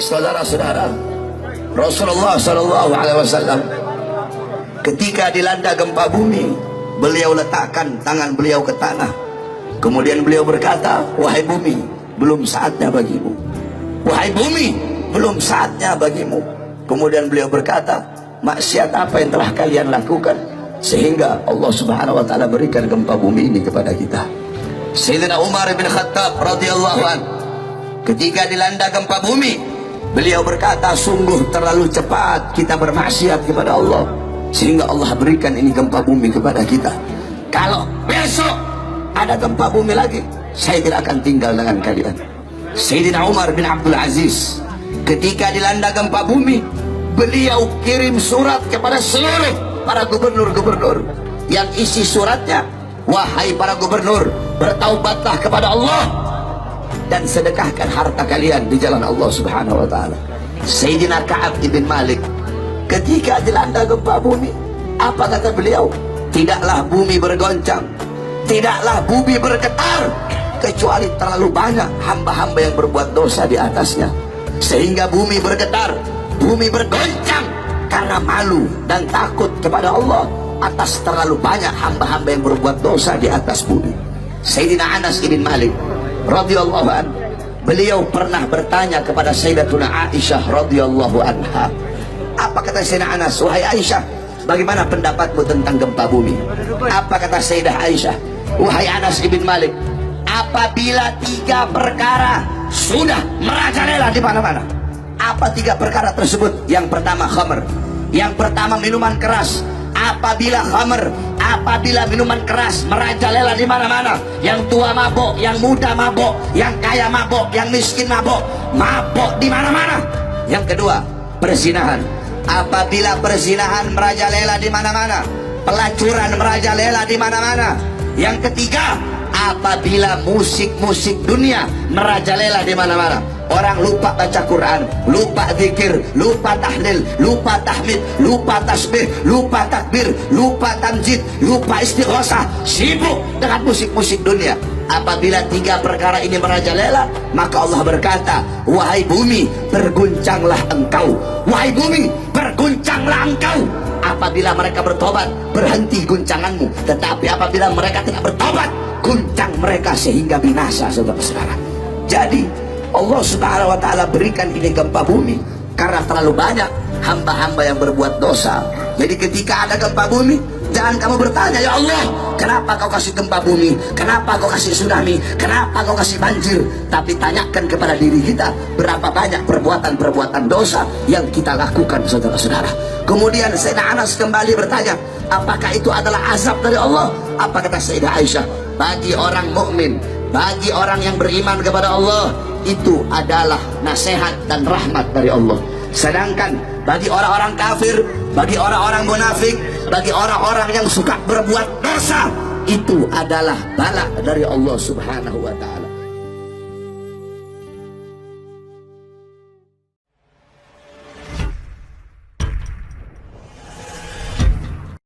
Saudara-saudara, Rasulullah SAW ketika dilanda gempa bumi, beliau letakkan tangan beliau ke tanah. Kemudian beliau berkata, wahai bumi, belum saatnya bagimu. Wahai bumi, belum saatnya bagimu. Kemudian beliau berkata, maksiat apa yang telah kalian lakukan sehingga Allah Subhanahu wa taala berikan gempa bumi ini kepada kita. Sayyidina Umar bin Khattab radhiyallahu anhu ketika dilanda gempa bumi, beliau berkata, sungguh terlalu cepat kita bermaksiat kepada Allah sehingga Allah berikan ini gempa bumi kepada kita. Kalau besok ada gempa bumi lagi, saya tidak akan tinggal dengan kalian. Sayyidina Umar bin Abdul Aziz ketika dilanda gempa bumi, beliau kirim surat kepada seluruh para gubernur-gubernur yang isi suratnya, wahai para gubernur, bertaubatlah kepada Allah dan sedekahkan harta kalian di jalan Allah Subhanahu wa taala. Sayyidina Ka'ab ibn Malik ketika dilanda gempa bumi, apa kata beliau? Tidaklah bumi bergoncang, tidaklah bumi bergetar, kecuali terlalu banyak hamba-hamba yang berbuat dosa di atasnya, sehingga bumi bergetar, bumi bergoncang karena malu dan takut kepada Allah atas terlalu banyak hamba-hamba yang berbuat dosa di atas bumi. Sayyidina Anas ibn Malik radhiyallahu anhu, beliau pernah bertanya kepada Sayyidatuna Aisyah radhiyallahu anha. Apa kata Sayyidina Anas? Wahai Aisyah, bagaimana pendapatmu tentang gempa bumi? Apa kata Sayyidah Aisyah? Wahai Anas ibn Malik, apabila 3 perkara sudah merajalela di mana-mana. Apa 3 perkara tersebut? Yang pertama khamr, yang pertama minuman keras. Apabila khamr, apabila minuman keras merajalela di mana-mana, yang tua mabok, yang muda mabok, yang kaya mabok, yang miskin mabok, mabok di mana-mana. Yang kedua, perzinahan. Apabila perzinahan merajalela di mana-mana, pelacuran merajalela di mana-mana. Yang ketiga, apabila musik-musik dunia merajalela di mana-mana. Orang lupa baca Quran, lupa zikir, lupa tahlil, lupa tahmid, lupa tasbih, lupa takbir, lupa tamjid, lupa istighosah, sibuk dengan musik-musik dunia. Apabila 3 perkara ini merajalela, maka Allah berkata, wahai bumi, berguncanglah engkau. Wahai bumi, berguncanglah engkau. Apabila mereka bertobat, berhenti guncanganmu. Tetapi apabila mereka tidak bertobat, guncang mereka sehingga binasa, saudara-saudara. Jadi Allah Subhanahu wa taala berikan ini gempa bumi karena terlalu banyak hamba-hamba yang berbuat dosa. Jadi ketika ada gempa bumi, jangan kamu bertanya, ya Allah, kenapa kau kasih gempa bumi? Kenapa kau kasih tsunami? Kenapa kau kasih banjir? Tapi tanyakan kepada diri kita, berapa banyak perbuatan-perbuatan dosa yang kita lakukan, saudara-saudara. Kemudian Sayyidina Anas kembali bertanya, apakah itu adalah azab dari Allah? Apa kata Sayyidah Aisyah? Bagi orang mukmin, bagi orang yang beriman kepada Allah, itu adalah nasihat dan rahmat dari Allah. Sedangkan bagi orang-orang kafir, bagi orang-orang munafik, bagi orang-orang yang suka berbuat dosa, itu adalah bala dari Allah Subhanahu wa taala.